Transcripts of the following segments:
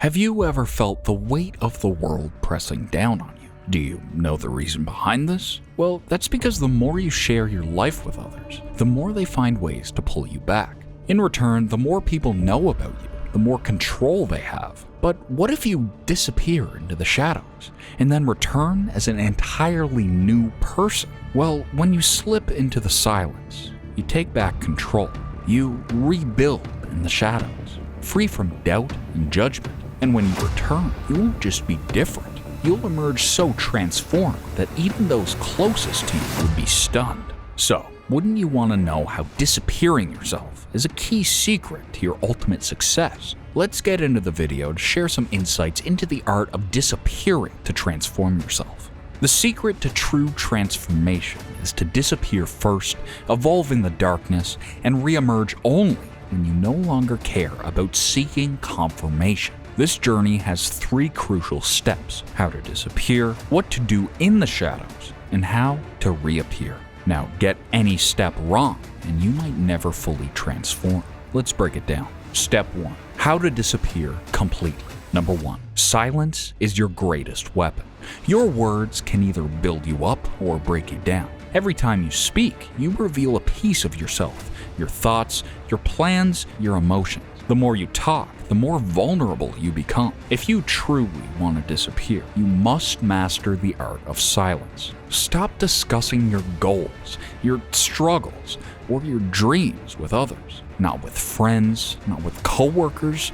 Have you ever felt the weight of the world pressing down on you? Do you know the reason behind this? Well, that's because the more you share your life with others, the more they find ways to pull you back. In return, the more people know about you, the more control they have. But what if you disappear into the shadows and then return as an entirely new person? Well, when you slip into the silence, you take back control. You rebuild in the shadows, free from doubt and judgment. And when you return, you won't just be different. You'll emerge so transformed that even those closest to you would be stunned. So, wouldn't you want to know how disappearing yourself is a key secret to your ultimate success? Let's get into the video to share some insights into the art of disappearing to transform yourself. The secret to true transformation is to disappear first, evolve in the darkness, and re-emerge only when you no longer care about seeking confirmation. This journey has 3 crucial steps: how to disappear, what to do in the shadows, and how to reappear. Now, get any step wrong, and you might never fully transform. Let's break it down. Step 1. How to disappear completely. Number 1. Silence is your greatest weapon. Your words can either build you up or break you down. Every time you speak, you reveal a piece of yourself, your thoughts, your plans, your emotions. The more you talk, the more vulnerable you become. If you truly want to disappear, you must master the art of silence. Stop discussing your goals, your struggles, or your dreams with others. Not with friends, not with coworkers,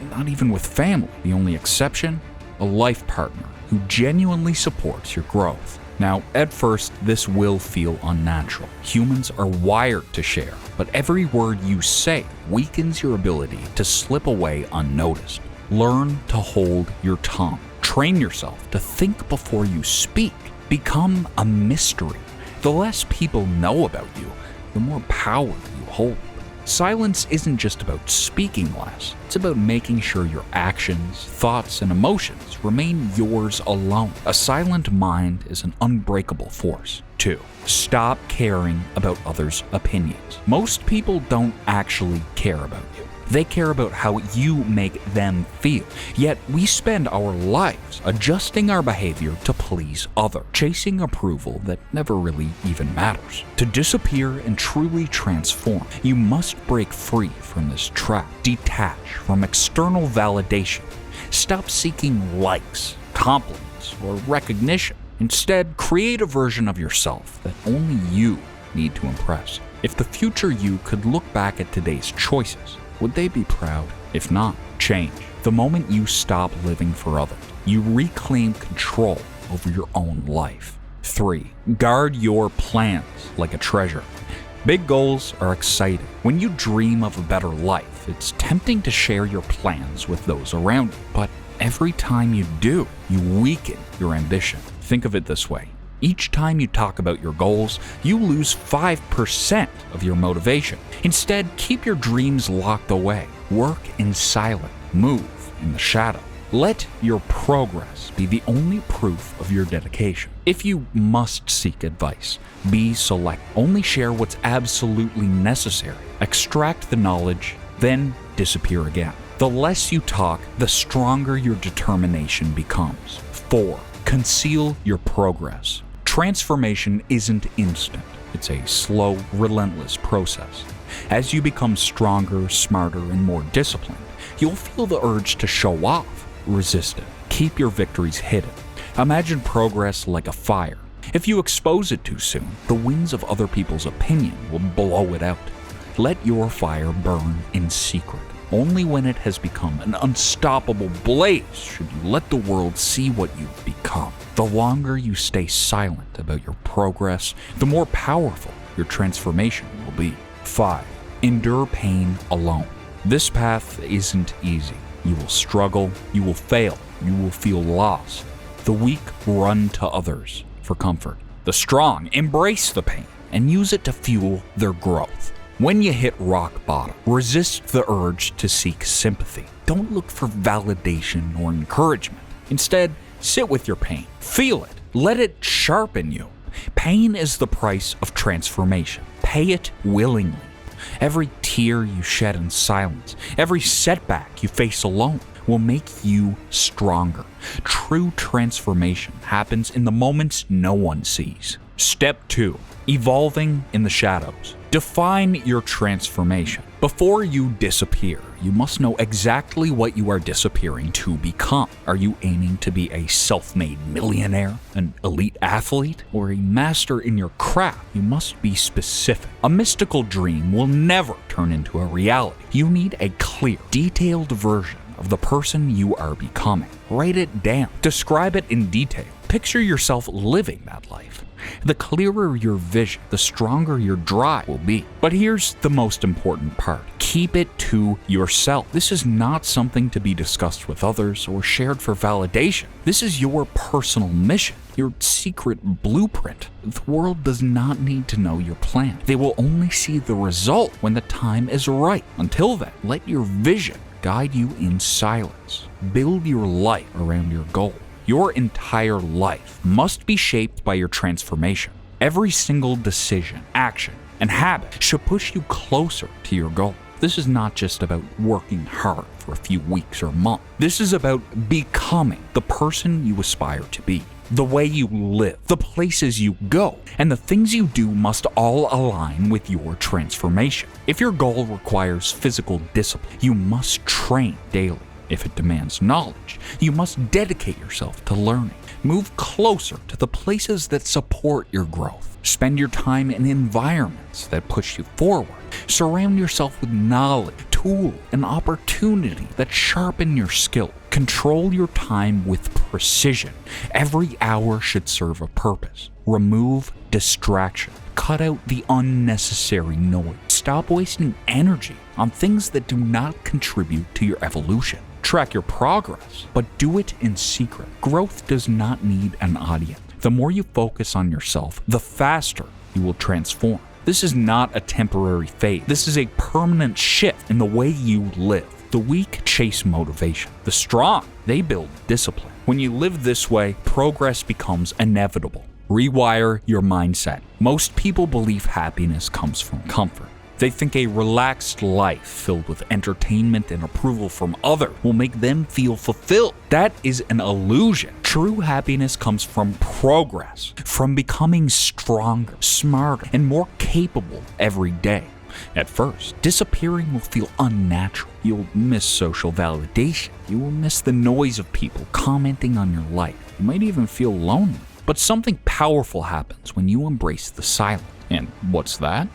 not even with family. The only exception? A life partner who genuinely supports your growth. Now, at first, this will feel unnatural. Humans are wired to share, but every word you say weakens your ability to slip away unnoticed. Learn to hold your tongue. Train yourself to think before you speak. Become a mystery. The less people know about you, the more power you hold. Silence isn't just about speaking less. It's about making sure your actions, thoughts, and emotions remain yours alone. A silent mind is an unbreakable force. 2. Stop caring about others' opinions. Most people don't actually care about you. They care about how you make them feel. Yet we spend our lives adjusting our behavior to please others, chasing approval that never really even matters. To disappear and truly transform, you must break free from this trap. Detach from external validation. Stop seeking likes, compliments, or recognition. Instead, create a version of yourself that only you need to impress. If the future you could look back at today's choices, would they be proud? If not, change. The moment you stop living for others, you reclaim control over your own life. 3. Guard your plans like a treasure. Big goals are exciting. When you dream of a better life, it's tempting to share your plans with those around you. But every time you do, you weaken your ambition. Think of it this way. Each time you talk about your goals, you lose 5% of your motivation. Instead, keep your dreams locked away. Work in silence. Move in the shadow. Let your progress be the only proof of your dedication. If you must seek advice, be select. Only share what's absolutely necessary. Extract the knowledge, then disappear again. The less you talk, the stronger your determination becomes. 4. Conceal your progress. Transformation isn't instant. It's a slow, relentless process. As you become stronger, smarter, and more disciplined, you'll feel the urge to show off. Resist it. Keep your victories hidden. Imagine progress like a fire. If you expose it too soon, the winds of other people's opinion will blow it out. Let your fire burn in secret. Only when it has become an unstoppable blaze should you let the world see what you've become. The longer you stay silent about your progress, the more powerful your transformation will be. 5. Endure pain alone. This path isn't easy. You will struggle, you will fail, you will feel lost. The weak run to others for comfort. The strong embrace the pain and use it to fuel their growth. When you hit rock bottom, resist the urge to seek sympathy. Don't look for validation or encouragement. Instead, sit with your pain. Feel it. Let it sharpen you. Pain is the price of transformation. Pay it willingly. Every tear you shed in silence, every setback you face alone, will make you stronger. True transformation happens in the moments no one sees. Step 2. Evolving in the shadows. Define your transformation. Before you disappear, you must know exactly what you are disappearing to become. Are you aiming to be a self-made millionaire, an elite athlete, or a master in your craft? You must be specific. A mystical dream will never turn into a reality. You need a clear, detailed version of the person you are becoming. Write it down. Describe it in detail. Picture yourself living that life. The clearer your vision, the stronger your drive will be. But here's the most important part. Keep it to yourself. This is not something to be discussed with others or shared for validation. This is your personal mission, your secret blueprint. The world does not need to know your plan. They will only see the result when the time is right. Until then, let your vision guide you in silence. Build your life around your goal. Your entire life must be shaped by your transformation. Every single decision, action, and habit should push you closer to your goal. This is not just about working hard for a few weeks or months. This is about becoming the person you aspire to be. The way you live, the places you go, and the things you do must all align with your transformation. If your goal requires physical discipline, you must train daily. If it demands knowledge, you must dedicate yourself to learning. Move closer to the places that support your growth. Spend your time in environments that push you forward. Surround yourself with knowledge, tools, and opportunity that sharpen your skill. Control your time with precision. Every hour should serve a purpose. Remove distraction. Cut out the unnecessary noise. Stop wasting energy on things that do not contribute to your evolution. Track your progress, but do it in secret. Growth does not need an audience. The more you focus on yourself, the faster you will transform. This is not a temporary phase. This is a permanent shift in the way you live. The weak chase motivation. The strong, they build discipline. When you live this way, progress becomes inevitable. Rewire your mindset. Most people believe happiness comes from comfort. They think a relaxed life filled with entertainment and approval from others will make them feel fulfilled. That is an illusion. True happiness comes from progress, from becoming stronger, smarter, and more capable every day. At first, disappearing will feel unnatural. You'll miss social validation. You will miss the noise of people commenting on your life. You might even feel lonely. But something powerful happens when you embrace the silence. And what's that?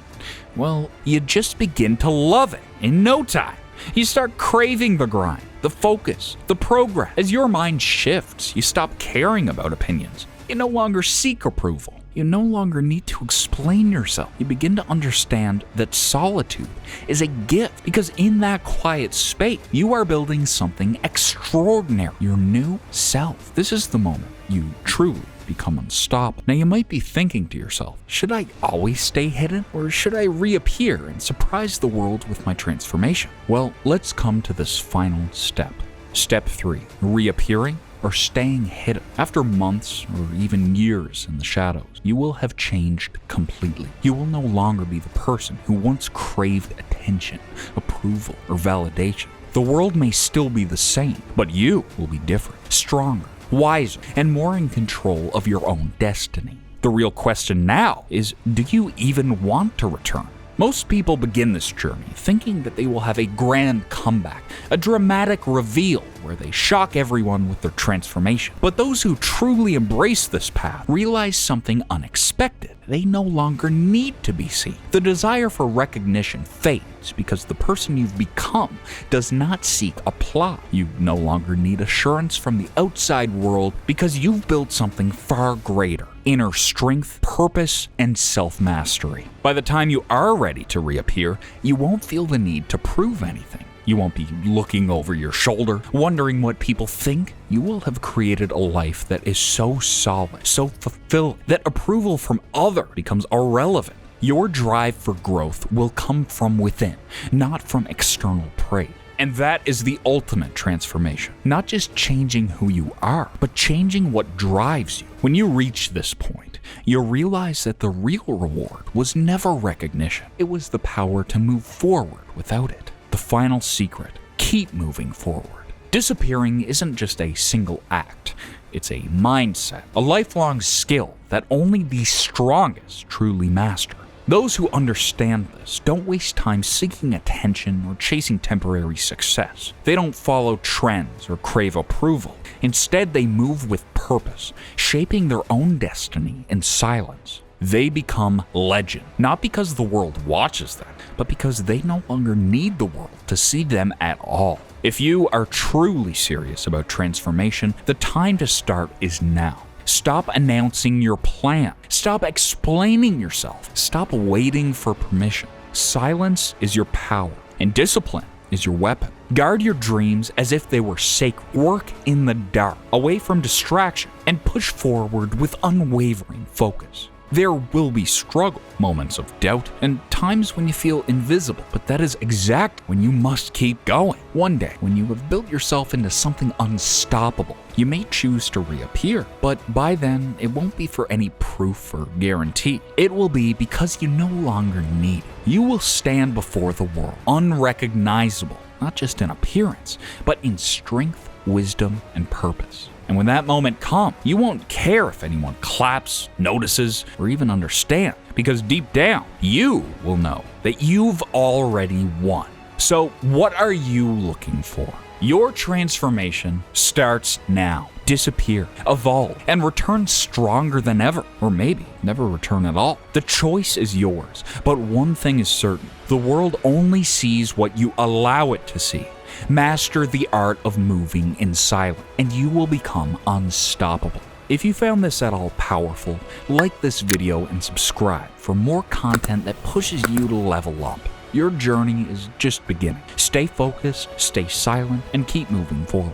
Well, you just begin to love it in no time. You start craving the grind, the focus, the progress. As your mind shifts, you stop caring about opinions. You no longer seek approval. You no longer need to explain yourself. You begin to understand that solitude is a gift, because in that quiet space, you are building something extraordinary, your new self. This is the moment you truly become unstoppable. Now you might be thinking to yourself, should I always stay hidden, or should I reappear and surprise the world with my transformation? Well, let's come to this final step. Step 3, reappearing or staying hidden. After months or even years in the shadows, you will have changed completely. You will no longer be the person who once craved attention, approval, or validation. The world may still be the same, but you will be different, stronger, wiser, and more in control of your own destiny. The real question now is, do you even want to return? Most people begin this journey thinking that they will have a grand comeback, a dramatic reveal where they shock everyone with their transformation. But those who truly embrace this path realize something unexpected. They no longer need to be seen. The desire for recognition fades because the person you've become does not seek applause. You no longer need assurance from the outside world because you've built something far greater: inner strength, purpose, and self-mastery. By the time you are ready to reappear, you won't feel the need to prove anything. You won't be looking over your shoulder, wondering what people think. You will have created a life that is so solid, so fulfilling, that approval from others becomes irrelevant. Your drive for growth will come from within, not from external praise. And that is the ultimate transformation. Not just changing who you are, but changing what drives you. When you reach this point, you'll realize that the real reward was never recognition. It was the power to move forward without it. The final secret: keep moving forward. Disappearing isn't just a single act. It's a mindset, a lifelong skill that only the strongest truly master. Those who understand this don't waste time seeking attention or chasing temporary success. They don't follow trends or crave approval. Instead, they move with purpose, shaping their own destiny in silence. They become legend, not because the world watches them, but because they no longer need the world to see them at all. If you are truly serious about transformation, the time to start is now. Stop announcing your plan. Stop explaining yourself. Stop waiting for permission. Silence is your power, and discipline is your weapon. Guard your dreams as if they were sacred. Work in the dark, away from distraction, and push forward with unwavering focus. There will be struggle, moments of doubt, and times when you feel invisible, but that is exactly when you must keep going. One day, when you have built yourself into something unstoppable, you may choose to reappear, but by then, it won't be for any proof or guarantee. It will be because you no longer need it. You will stand before the world, unrecognizable, not just in appearance, but in strength, wisdom, and purpose. And when that moment comes, you won't care if anyone claps, notices, or even understands, because deep down, you will know that you've already won. So what are you looking for? Your transformation starts now. Disappear, evolve, and return stronger than ever, or maybe never return at all. The choice is yours, but one thing is certain. The world only sees what you allow it to see. Master the art of moving in silence, and you will become unstoppable. If you found this at all powerful, like this video and subscribe for more content that pushes you to level up. Your journey is just beginning. Stay focused, stay silent, and keep moving forward.